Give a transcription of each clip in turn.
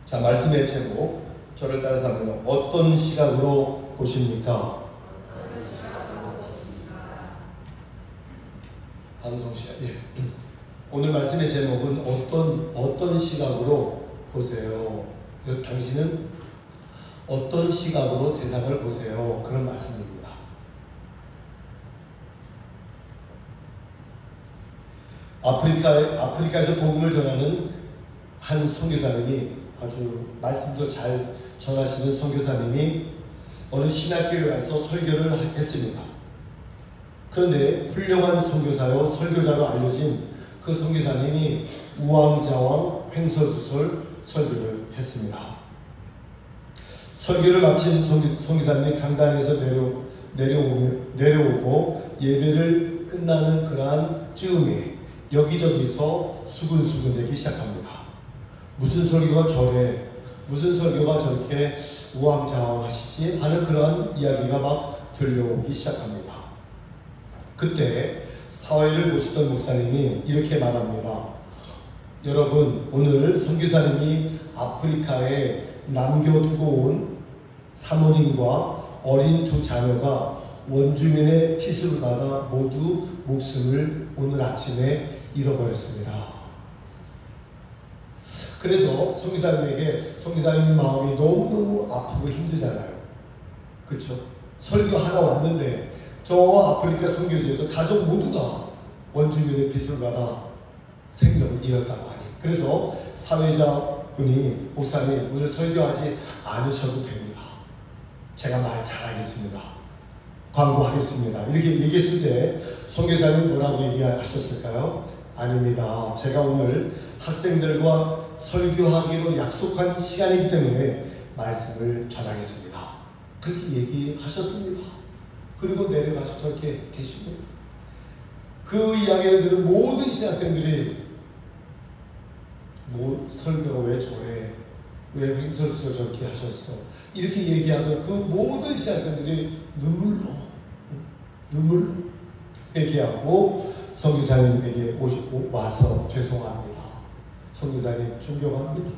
자, 말씀의 제목, 저를 따라서 합니다. 어떤 시각으로 보십니까? 방송시각. 예. 오늘 말씀의 제목은 어떤 시각으로 보세요. 당신은 어떤 시각으로 세상을 보세요. 그런 말씀입니다. 아프리카에서 복음을 전하는 한 선교사님이, 아주 말씀도 잘 전하시는 선교사님이 어느 신학교에 와서 설교를 했습니다. 그런데 훌륭한 선교사요 설교자로 알려진 그 선교사님이 우왕좌왕 횡설수설 설교를 했습니다. 설교를 마친 선교사님이 강단에서 내려오고 예배를 끝나는 그러한 즈음에 여기저기서 수근수근대기 시작합니다. 무슨 설교가 저렇게 우왕좌왕하시지 하는 그런 이야기가 막 들려오기 시작합니다. 그때 사회를 보시던 목사님이 이렇게 말합니다. 여러분, 오늘 선교사님이 아프리카에 남겨두고 온 사모님과 어린 두 자녀가 원주민의 핏으로 받아 모두 목숨을 오늘 아침에 잃어버렸습니다. 그래서 선교사님 마음이 너무너무 아프고 힘들잖아요. 그렇죠? 설교하다 왔는데 저 아프리카 선교지에서 가족 모두가 원주민의 빚을 받아 생명을 잃었다고 하니, 그래서 사회자분이 목사님 오늘 설교하지 않으셔도 됩니다. 제가 말 잘하겠습니다. 광고하겠습니다. 이렇게 얘기했을 때 선교사님이 뭐라고 얘기하셨을까요? 아닙니다. 제가 오늘 학생들과 설교하기로 약속한 시간이기 때문에 말씀을 전하겠습니다. 그렇게 얘기하셨습니다. 그리고 내려가서 저렇게 계십니다. 그 이야기를 들은 모든 신학생들이 설교가 왜 저래? 왜 횡설수설 저렇게 하셨어? 이렇게 얘기하던 그 모든 신학생들이 눈물로 얘기하고 선교사님에게 와서 죄송합니다. 선교사님 존경합니다.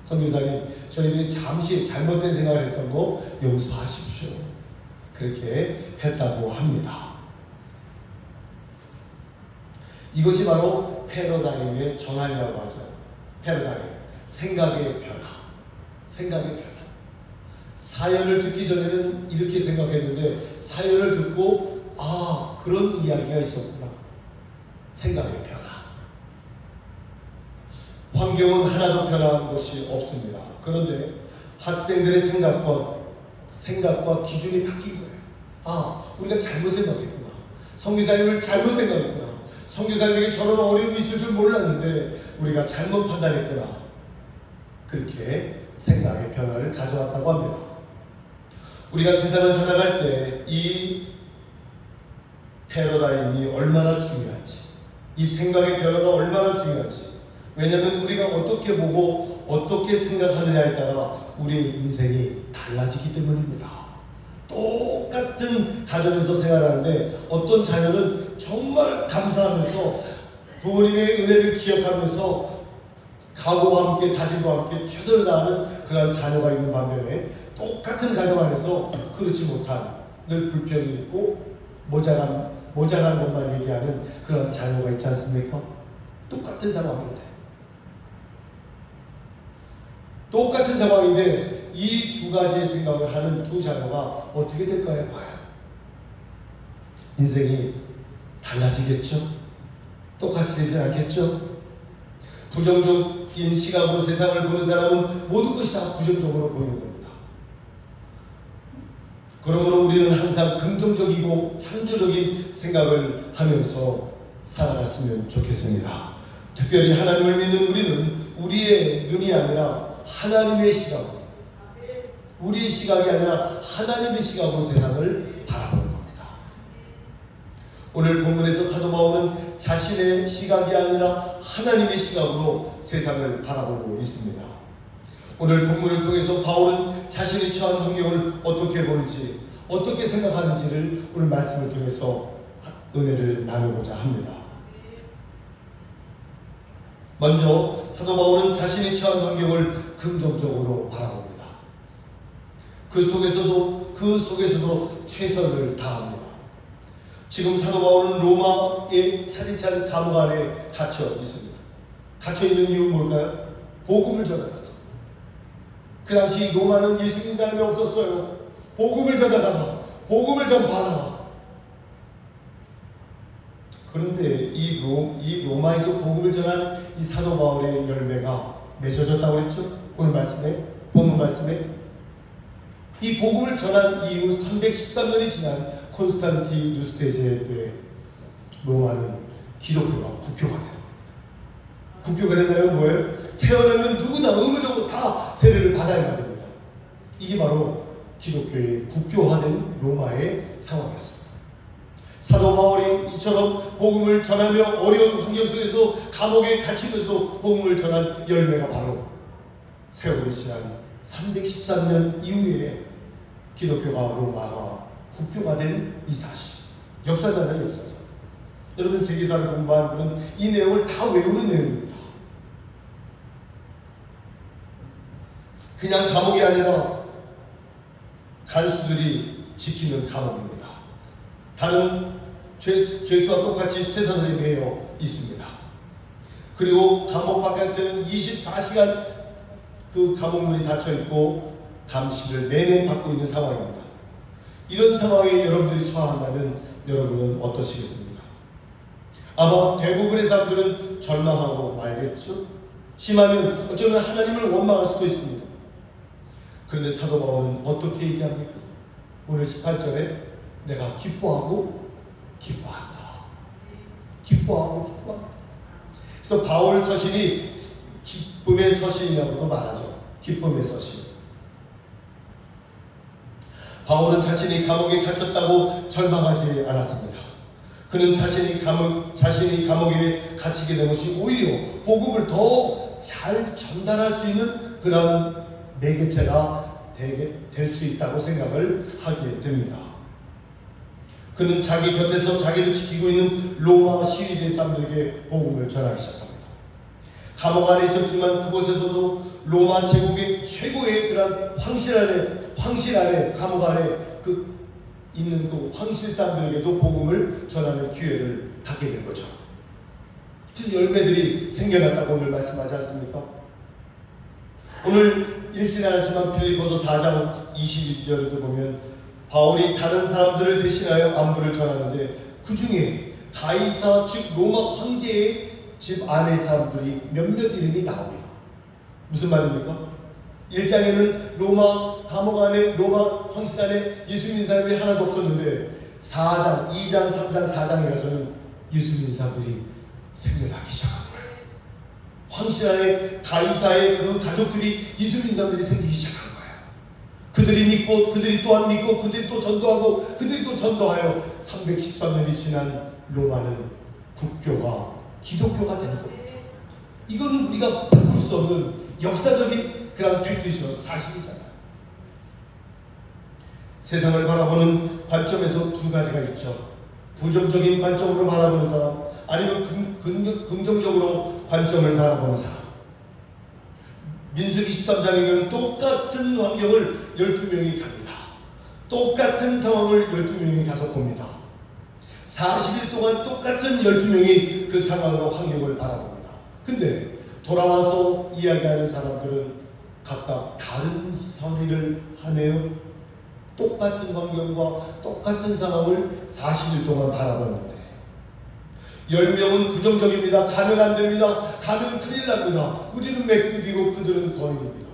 선교사님 저희들이 잠시 잘못된 생각을 했던 거 용서하십시오. 그렇게 했다고 합니다. 이것이 바로 패러다임의 전환이라고 하죠. 패러다임, 생각의 변화. 사연을 듣기 전에는 이렇게 생각했는데 사연을 듣고 그런 이야기가 있었구나. 생각의 변화. 환경은 하나도 변한 것이 없습니다. 그런데 학생들의 생각과 기준이 바뀐 거예요. 우리가 잘못 생각했구나. 선교사님을 잘못 생각했구나. 선교사님에게 저런 어려움이 있을 줄 몰랐는데 우리가 잘못 판단했구나. 그렇게 생각의 변화를 가져왔다고 합니다. 우리가 세상을 살아갈 때 이 패러다임이 얼마나 중요한지, 이 생각의 변화가 얼마나 중요한지, 왜냐하면 우리가 어떻게 보고 어떻게 생각하느냐에 따라 우리의 인생이 달라지기 때문입니다. 똑같은 가정에서 생활하는데 어떤 자녀는 정말 감사하면서 부모님의 은혜를 기억하면서 각오와 함께 다짐과 함께 최선을 다하는 그런 자녀가 있는 반면에 똑같은 가정 안에서 그렇지 못한, 늘 불평이 있고 모자란 것만 얘기하는 그런 자녀가 있지 않습니까? 똑같은 상황인데 이 두 가지의 생각을 하는 두 자녀가 어떻게 될까요? 과연 인생이 달라지겠죠? 똑같이 되지 않겠죠? 부정적인 시각으로 세상을 보는 사람은 모든 것이 다 부정적으로 보이는 겁니다. 그러므로 우리는 항상 긍정적이고 창조적인 생각을 하면서 살아갔으면 좋겠습니다. 특별히 하나님을 믿는 우리는 우리의 눈이 아니라 하나님의 시각으로, 우리의 시각이 아니라 하나님의 시각으로 세상을 바라보는 겁니다. 오늘 본문에서 사도 바울은 자신의 시각이 아니라 하나님의 시각으로 세상을 바라보고 있습니다. 오늘 본문을 통해서 바울은 자신이 처한 환경을 어떻게 보는지, 어떻게 생각하는지를 오늘 말씀을 통해서 은혜를 나누고자 합니다. 먼저 사도 바울은 자신이 처한 환경을 긍정적으로 바라봅니다. 그 속에서도 최선을 다합니다. 지금 사도 바울은 로마의 차디찬 감옥 안에 갇혀 있습니다. 갇혀 있는 이유는 뭘까요? 복음을 전하다. 그 당시 로마는 예수 믿는 사람이 없었어요. 복음을 전하다가, 복음을 전파하다가. 그런데 이 로마에서 복음을 전한 이 사도 바울의 열매가 맺어졌다고 했죠? 오늘 말씀에, 본문 말씀에. 이 복음을 전한 이후 313년이 지난 콘스탄티누스 대제 때 로마는 기독교가 국교가 되는 겁니다. 국교가 된다는 뭐예요? 태어나면 누구나 의무적으로 다 세례를 받아야 됩니다. 이게 바로 기독교의 국교화된 로마의 상황이었습니다. 사도 바울이 이처럼 복음을 전하며 어려운 환경 속에서 감옥에 갇히면서도 복음을 전한 열매가 바로 세월이 지난 313년 이후에 기독교가 로마가 국교가 된 이 사실. 역사잖아요, 역사죠. 여러분 세계사를 공부한 분은 이 내용을 다 외우는 내용입니다. 그냥 감옥이 아니라 간수들이 지키는 감옥입니다. 다른 죄수와 똑같이 쇠사슬이 매여 있습니다. 그리고 감옥 바깥에는 24시간 그 감옥문이 닫혀 있고 감시를 내내 받고 있는 상황입니다. 이런 상황에 여러분들이 처한다면 여러분은 어떠시겠습니까? 아마 대부분의 사람들은 절망하고 말겠죠? 심하면 어쩌면 하나님을 원망할 수도 있습니다. 그런데 사도 바울은 어떻게 얘기합니까? 오늘 18절에 내가 기뻐하고 기뻐한다. 기뻐하고 기뻐한다. 그래서 바울 서신이 기쁨의 서신이라고도 말하죠. 기쁨의 서신. 바울은 자신이 감옥에 갇혔다고 절망하지 않았습니다. 그는 자신이 감옥에 갇히게 된 것이 오히려 복음을 더 잘 전달할 수 있는 그런 매개체가 될 수 있다고 생각을 하게 됩니다. 그는 자기 곁에서 자기를 지키고 있는 로마 시위대 사람들에게 복음을 전하기 시작합니다. 감옥 안에 있었지만 그곳에서도 로마 제국의 최고의 그런 황실 안에 감옥 안에 있는 그 황실 사람들에게도 복음을 전하는 기회를 갖게 된 거죠. 그래서 열매들이 생겨났다고 오늘 말씀하지 않습니까? 오늘 읽지는 않았지만 빌립보서 4장 22절에도 보면 바울이 다른 사람들을 대신하여 안부를 전하는데 그 중에 가이사 즉 로마 황제의 집 안의 사람들이 몇몇 이름이 나옵니다. 무슨 말입니까? 1장에는 로마 감옥 안에 로마 황실 안에 예수 믿는 사람이 하나도 없었는데 4장, 2장, 3장, 4장에 가서는 예수 믿는 사람들이 생겨나기 시작한 거예요. 황실 안에 가이사의 그 가족들이 예수 믿는 사람들이 생기기 시작한 거예요. 그들이 믿고 그들이 또한 믿고 그들이 또 전도하고 그들이 또 전도하여 313년이 지난 로마는 국교가 기독교가 되는 겁니다. 이거는 우리가 바꿀 수 없는 역사적인 그런 팩트죠. 사실이잖아요. 세상을 바라보는 관점에서 두 가지가 있죠. 부정적인 관점으로 바라보는 사람, 아니면 긍정적으로 관점을 바라보는 사람. 민수기 13장에는 똑같은 환경을 12명이 갑니다. 똑같은 상황을 12명이 가서 봅니다. 40일 동안 똑같은 12명이 그 상황과 환경을 바라봅니다. 근데 돌아와서 이야기하는 사람들은 각각 다른 선의를 하네요. 똑같은 환경과 똑같은 상황을 40일 동안 바라봤는데 10명은 부정적입니다. 가면 안 됩니다. 가면 큰일 납니다. 우리는 맥뚝이고 그들은 거인입니다.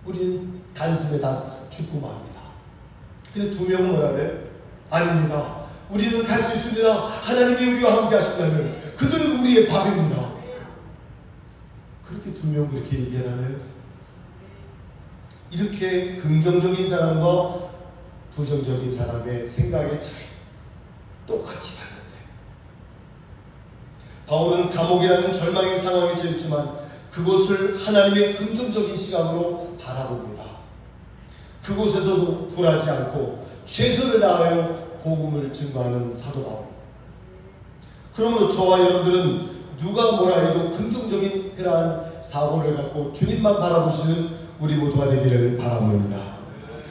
우리는 단숨에 다 죽고 맙니다. 근데 2명은 뭐라 그래요? 아닙니다. 우리는 갈 수 있습니다. 하나님이 우리와 함께 하신다면 그들은 우리의 밥입니다. 그렇게 2명 그렇게 얘기하나요? 이렇게 긍정적인 사람과 부정적인 사람의 생각의 차이 똑같이 다른데, 바울은 감옥이라는 절망의 상황에 처했지만 그곳을 하나님의 긍정적인 시각으로 바라봅니다. 그곳에서도 굴하지 않고 최선을 다하여 복음을 증거하는 사도 바울. 그러므로 저와 여러분들은 누가 뭐라 해도 긍정적인 그러한 사고를 갖고 주님만 바라보시는 우리 모두가 되기를 바랍니다.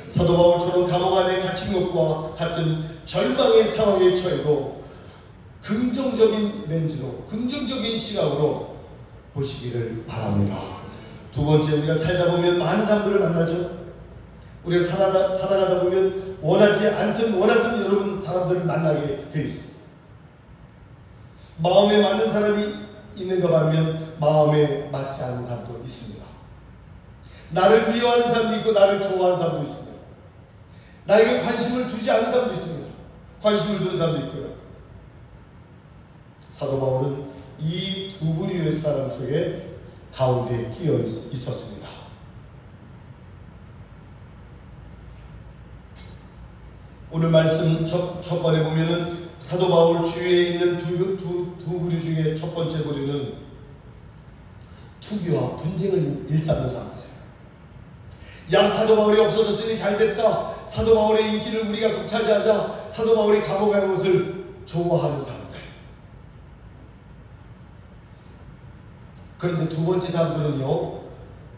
사도 바울처럼 감옥 안에 갇힌 것과 같은 절망의 상황에 처해도 긍정적인 렌즈로, 긍정적인 시각으로 보시기를 바랍니다. 2번째, 우리가 살다 보면 많은 사람들을 만나죠. 우리가 살아가다 보면 원하지 않든 원하든 여러분 사람들을 만나게 되어 있습니다. 마음에 맞는 사람이 있는가 하면 마음에 맞지 않는 사람도 있습니다. 나를 미워하는 사람도 있고 나를 좋아하는 사람도 있습니다. 나에게 관심을 두지 않는 사람도 있습니다. 관심을 두는 사람도 있고요. 사도 바울은 이 2부류의 사람 속에 가운데 끼어 있었습니다. 오늘 말씀 첫 번에 보면은 사도 바울 주위에 있는 두 부류 중에 첫 번째 부류는 투기와 분쟁을 일삼는 사람들이에요. 야, 사도 바울이 없어졌으니 잘됐다. 사도 바울의 인기를 우리가 독차지하자. 사도 바울이 감옥에 간 것을 좋아하는 사람들. 그런데 2번째 사람들은요,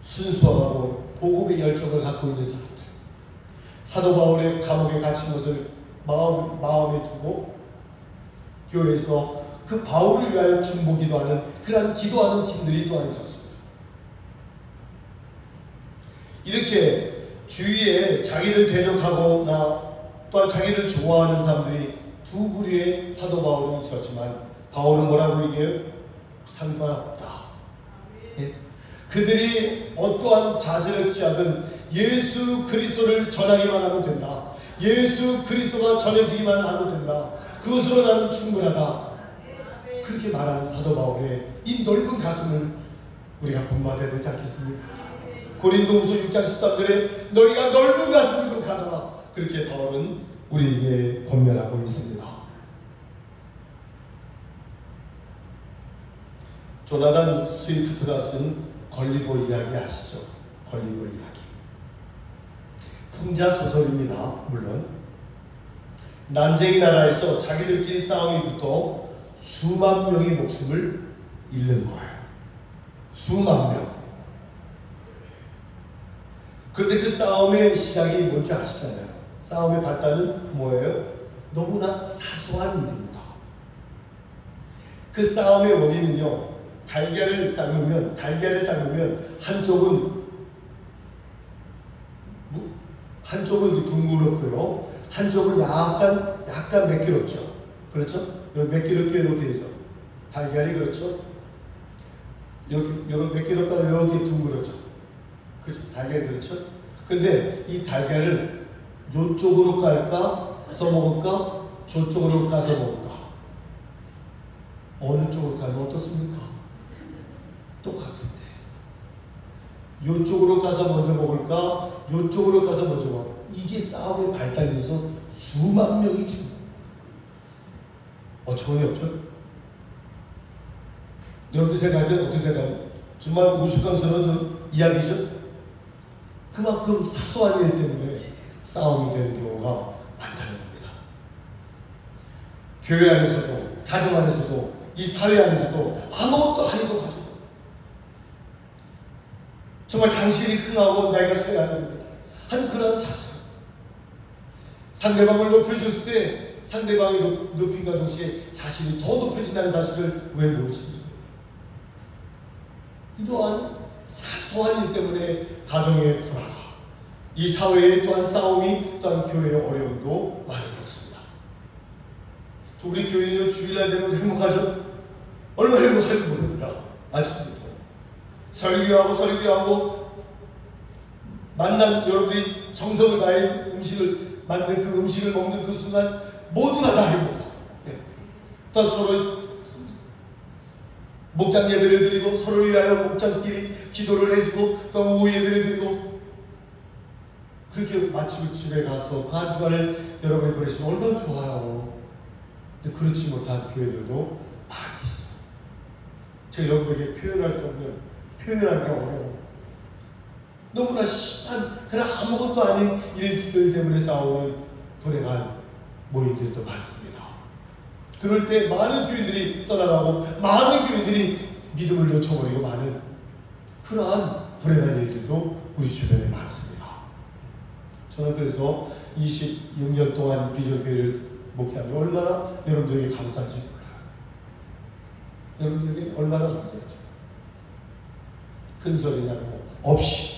순수하고 복음의 열정을 갖고 있는 사람들. 사도 바울의 감옥에 갇힌 것을 마음에 두고 교회에서 그 바울을 위하여 중보기도하는 그러한 기도하는 팀들이 또한 있었습니다. 이렇게 주위에 자기를 대적하거나 또한 자기를 좋아하는 사람들이 2부류의 사도 바울은 있었지만 바울은 뭐라고 얘기해요? 상관없다. 예? 그들이 어떠한 자세를 취하든 예수 그리스도를 전하기만 하면 된다. 예수 그리스도가 전해지기만 하면 된다. 그것으로 나는 충분하다. 그렇게 말하는 사도 바울의 이 넓은 가슴을 우리가 본받아야 되지 않겠습니까? 고린도후서 6장 13절에 너희가 넓은 가슴을 좀 가져라. 그렇게 바울은 우리에게 권면하고 있습니다. 조나단 스위프트가 쓴 걸리고 이야기 아시죠? 걸리고 이야기. 풍자 소설입니다. 물론 난쟁이 나라에서 자기들끼리 싸움이 붙어 수만 명의 목숨을 잃는 거예요. 수만 명. 그런데 그 싸움의 시작이 뭔지 아시잖아요. 싸움의 발단은 뭐예요? 너무나 사소한 일입니다. 그 싸움의 원인은요, 달걀을 삶으면 한쪽은 둥그렇고요, 한쪽은 약간 매끄럽죠. 그렇죠? 매끄럽게 이렇게 되죠. 달걀이 그렇죠? 이렇게 매끄럽다가 이렇게 둥그렇죠. 그렇죠? 달걀이 그렇죠? 근데 이 달걀을 이쪽으로 깔까? 써먹을까? 저쪽으로 까서 먹을까? 어느 쪽으로 까면 어떻습니까? 똑같은데. 이쪽으로 까서 먼저 먹을까? 이쪽으로 까서 먼저 먹을까? 이게 싸움의 발달에서 수만 명이 죽는 어처구니 없죠? 여러분 생각은 어떻게 생각해요? 정말 우스꽝스러운 이야기죠? 그만큼 사소한 일 때문에 싸움이 되는 경우가 많다는 겁니다. 교회 안에서도, 가정 안에서도, 이 사회 안에서도 아무것도 아니고 가지고 정말 당신이 흥하고 내가 서야 됩니다 한 그런 자세. 상대방을 높여줬을 때 상대방이 높임과 동시에 자신이 더 높여진다는 사실을 왜 모르시죠? 이러한 사소한 일 때문에 가정의 불화가, 이 사회의 또한 싸움이, 또한 교회의 어려움도 많이 겪습니다. 우리 교회는 주일날 되면 행복하죠? 얼마나 행복한지 모릅니다. 아침부터 설교하고 만난 여러분들이 정성을 다해 음식을 만든 그 음식을 먹는 그 순간 모두가 다 행복하고, 또 서로 목장 예배를 드리고 서로를 위하여 목장끼리 기도를 해주고 또 오후 예배를 드리고, 그렇게 마치고 집에 가서 그 한 주간을 여러분이 보내시면 얼마나 좋아요. 근데 그렇지 못한 교회들도 많이 있어요. 제가 여러분에게 표현할 수 없는, 표현하기가 어려워요. 너무나 심한 그런 아무것도 아닌 일들 때문에 싸우는 불행한 모임들도 많습니다. 그럴 때 많은 교인들이 떠나가고 많은 교인들이 믿음을 놓쳐버리고 많은 그러한 불행한 일들도 우리 주변에 많습니다. 저는 그래서 26년 동안 비전교회를 목회하며 얼마나 여러분들에게 감사한지 몰라요. 여러분들에게 얼마나 감사한지. 큰 소리 나고 없이.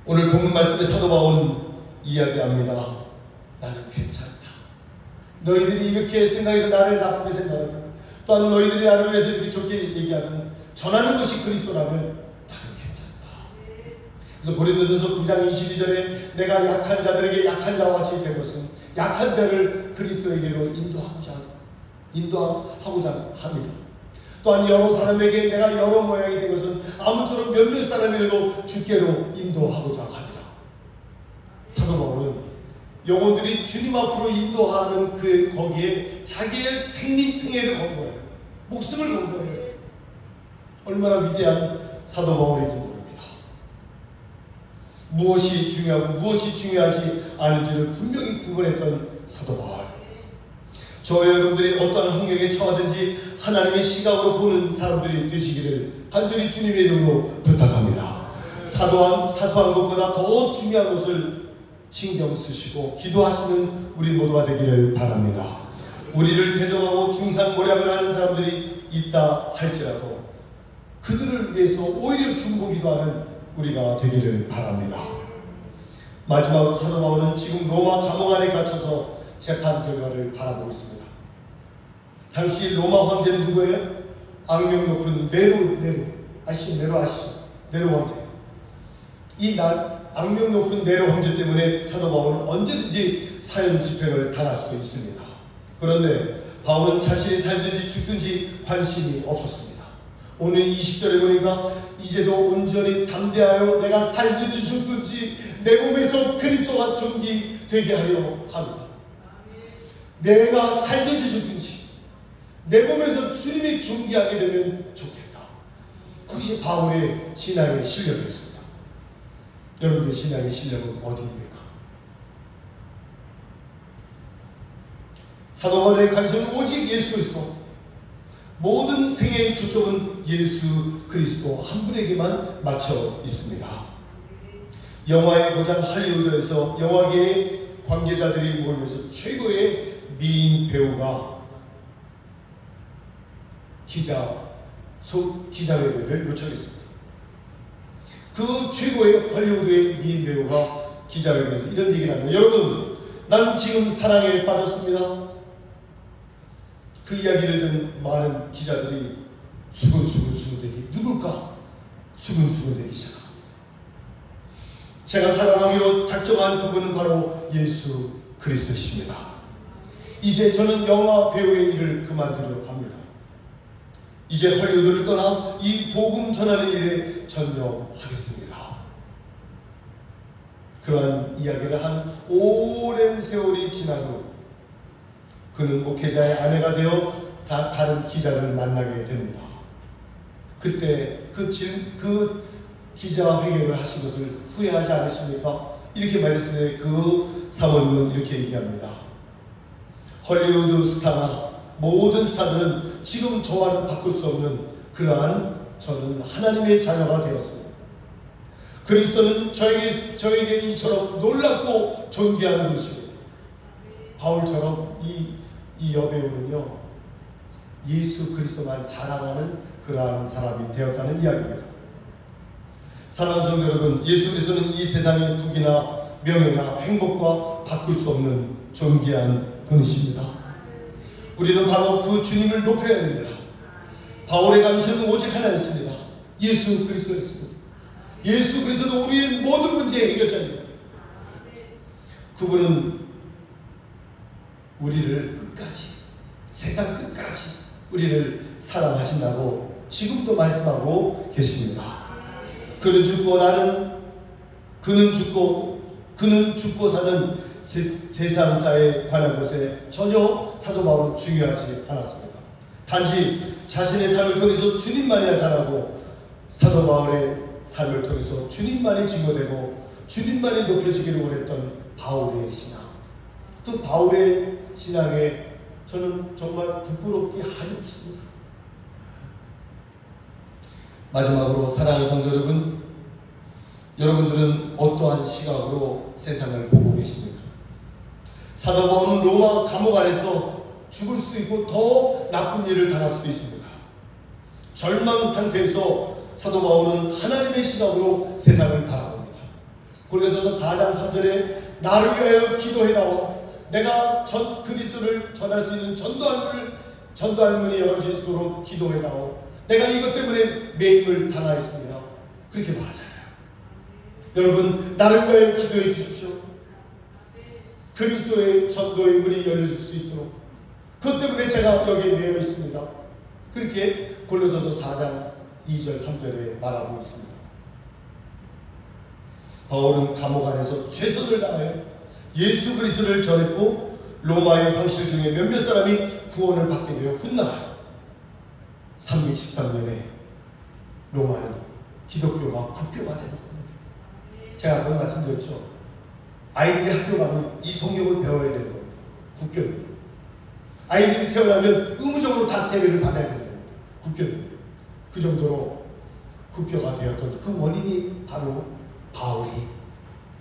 오늘 본문 말씀에 사도 바울은 이야기합니다. 나는 괜찮다. 너희들이 이렇게 생각해서 나를 나쁘게 생각하든, 또한 너희들이 나를 위해서 이렇게 좋게 얘기하든, 전하는 것이 그리스도라면 나는 괜찮다. 그래서 고린도전서 9장 22절에 내가 약한 자들에게 약한 자와 같이 된 것은 약한 자를 그리스도에게로 인도하고자 합니다. 또한 여러 사람에게 내가 여러 모양이 된 것은 아무쪼록 몇몇 사람이라도 주께로 인도하고자 합니다. 사도 바울은 영혼들이 주님 앞으로 인도하는 그 거기에 자기의 생애를 건 거예요. 목숨을 건 거예요. 얼마나 위대한 사도 바울인지 모릅니다. 무엇이 중요하고 무엇이 중요하지 않은지를 분명히 구분했던 사도 바울. 저와 여러분들이 어떤 환경에 처하든지 하나님의 시각으로 보는 사람들이 되시기를 간절히 주님의 이름으로 부탁합니다. 사소한 것보다 더 중요한 것을 신경 쓰시고 기도하시는 우리 모두가 되기를 바랍니다. 우리를 대적하고 중상모략을 하는 사람들이 있다 할지라도 그들을 위해서 오히려 중보기도하는 우리가 되기를 바랍니다. 마지막으로 사도 바울은 지금 로마 감옥 안에 갇혀서 재판 결과를 바라보고 있습니다. 당시 로마 황제는 누구예요? 악명 높은 네로 아시죠? 네로 황제. 이 악명 높은 네로 황제 때문에 사도 바울은 언제든지 사형 집행을 당할 수도 있습니다. 그런데 바울은 자신이 살든지 죽든지 관심이 없었습니다. 오늘 20절에 보니까 이제도 온전히 담대하여 내가 살든지 죽든지 내 몸에서 그리스도가 존귀되게 하려 합니다. 내가 살든지 죽든지 내 몸에서 주님이 존귀하게 되면 좋겠다. 그것이 바울의 신앙의 실력이었습니다. 여러분의 신앙의 실력은 어디입니까? 사도 바울의 관심은 오직 예수 그리스도. 모든 생애의 초점은 예수 그리스도 한 분에게만 맞춰 있습니다. 영화의 고장 할리우드에서 영화계의 관계자들이 모이면서 최고의 미인 배우가 기자회견을 요청했습니다. 그 최고의 할리우드의 미인 배우가 기자회견에서 이런 얘기를 합니다. 여러분, 난 지금 사랑에 빠졌습니다. 그 이야기를 듣는 많은 기자들이 수근수근대기, 누굴까? 수근수근대기 시작합니다. 제가 사랑하기로 작정한 그분은 바로 예수 그리스도십니다. 이제 저는 영화 배우의 일을 그만두려 합니다. 이제 할리우드를 떠나 이 복음 전하는 일에 전념하겠습니다. 그러한 이야기를 한 오랜 세월이 지난 후 그는 목회자의 아내가 되어 다른 기자를 만나게 됩니다. 그때 그 기자회견을 하신 것을 후회하지 않으십니까? 이렇게 말했을 때 그 사모님은 이렇게 얘기합니다. 헐리우드 스타나 모든 스타들은 지금 저와는 바꿀 수 없는 그러한 저는 하나님의 자녀가 되었습니다. 그리스도는 저에게 이처럼 놀랍고 존귀한 것입니다. 바울처럼 이 여배우는요, 예수 그리스도만 자랑하는 그러한 사람이 되었다는 이야기입니다. 사랑하는 성도 여러분, 예수 그리스도는 이 세상의 부귀나 명예나 행복과 바꿀 수 없는 존귀한 분이십니다. 우리는 바로 그 주님을 높여야 됩니다. 바울의 감시는 오직 하나였습니다. 예수 그리스도였습니다. 예수 그리스도는 우리의 모든 문제의 해결자입니다. 그분은 우리를 끝까지, 세상 끝까지 우리를 사랑하신다고 지금도 말씀하고 계십니다. 그는 죽고 사는 세상사에 관한 것에 전혀 사도 바울은 중요하지 않았습니다. 단지 자신의 삶을 통해서 주님만이 나타나고 사도 바울의 삶을 통해서 주님만이 증거되고 주님만이 높여지기를 원했던 바울의 신앙, 그 바울의 신앙에 저는 정말 부끄럽기 한이 없습니다. 마지막으로 사랑하는 성도 여러분, 여러분들은 어떠한 시각으로 세상을 보고 계십니까? 사도 바울은 로마 감옥 안에서 죽을 수도 있고 더 나쁜 일을 당할 수도 있습니다. 절망 상태에서 사도 바울은 하나님의 시각으로 세상을 바라봅니다. 골로새서 4장 3절에 나를 위하여 기도해다오. 내가 그리스도를 전할 수 있는 전도할 문이 열어지도록 기도해다오. 내가 이것 때문에 매임을 당하였습니다. 그렇게 말하잖아요. 여러분, 나를 위하여 기도해 주십시오. 그리스도의 전도의 문이 열려질 수 있도록. 그것 때문에 제가 여기에 매여 있습니다. 그렇게 골로새서 4장 2절 3절에 말하고 있습니다. 바울은 감옥 안에서 최선을 다하여 예수 그리스도를 전했고 로마의 황실 중에 몇몇 사람이 구원을 받게 되어 훗날 313년에 로마는 기독교가 국교가 되는 겁니다. 제가 아까 말씀드렸죠. 아이들이 학교 가면 이 성경을 배워야 되는 겁니다. 국교는. 아이들이 태어나면 의무적으로 다 세례를 받아야 되는 겁니다. 국교는. 그 정도로 국교가 되었던 그 원인이 바로 바울이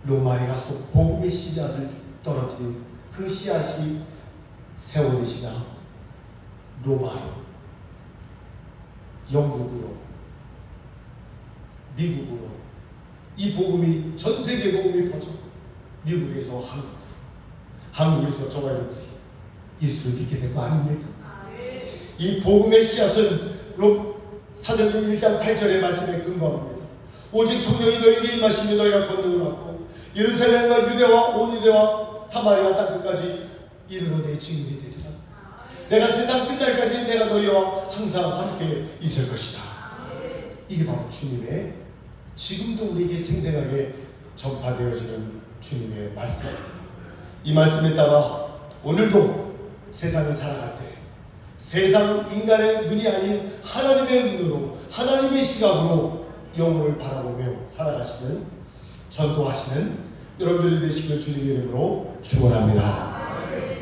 로마에 가서 복음의 씨앗을 떨어뜨린 그 씨앗이 세월이시나 로마로, 영국으로, 미국으로 이 복음이, 전 세계 복음이 퍼져 미국에서 한국으로, 한국에서 저와 여러분들이 예수를 믿게 된 거 아닙니까? 이 복음의 씨앗은 사도행전 1장 8절의 말씀에 근거합니다. 오직 성령이 너에게 임하시며 너희가 권능을 받고 예루살렘과 유대와 온 유대와 사마리아 땅 끝까지 이르러 내 증인이 되리라. 내가 세상 끝날까지 내가 너희와 항상 함께 있을 것이다. 이게 바로 주님의, 지금도 우리에게 생생하게 전파되어지는 주님의 말씀입니다. 이 말씀에 따라 오늘도 세상을 살아갈 때 세상 인간의 눈이 아닌 하나님의 눈으로, 하나님의 시각으로 영혼을 바라보며 살아가시는, 전도하시는 여러분들이 되시길 주님의 이름으로 축원합니다.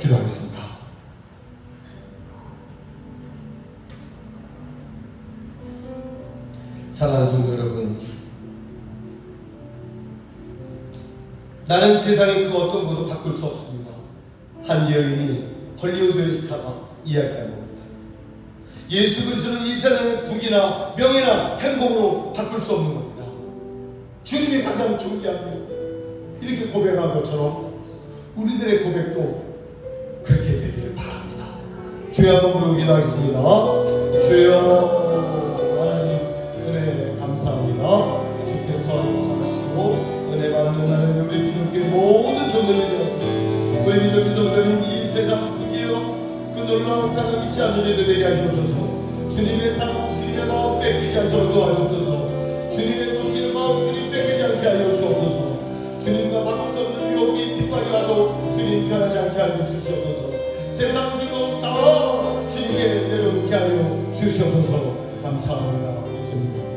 기도하겠습니다. 사랑하는 성도 여러분, 나는 세상의 그 어떤 것도 바꿀 수 없습니다. 한 여인이 헐리우드의 스타가 이야기한 겁니다. 예수 그리스도는 이 세상의 부귀나 명예나 행복으로 바꿀 수 없는 겁니다. 주님이 가장 존귀합니다. 이렇게 고백한 것처럼 우리들의 고백도 그렇게 되기를 바랍니다. 주여 한번 부르고 기도하겠습니다. 주여 하나님 은혜 감사합니다. 주께서 역사하시고 은혜 받는 하나님 우리 민족의 모든 성도들이 되었습니다. 우리 민족의 성도들은 이 세상 부귀요 그 놀라운 사랑 잊지 않는 저희들 되게 하시옵소서. 주님의 사랑, 주님의 마음 뺏기지 않도록 도와주옵소서. 주님의 섬기는 마음 주님 뺏기지 않게 하여 주옵소서. 주님과 바꿀 수 없는 유혹이 핍박이 와도 주님 편하지 않게 하여 주시옵소서. 세상 즐거움 다 주님께 내려놓게 하여 주시옵소서. 감사합니다. 예수님.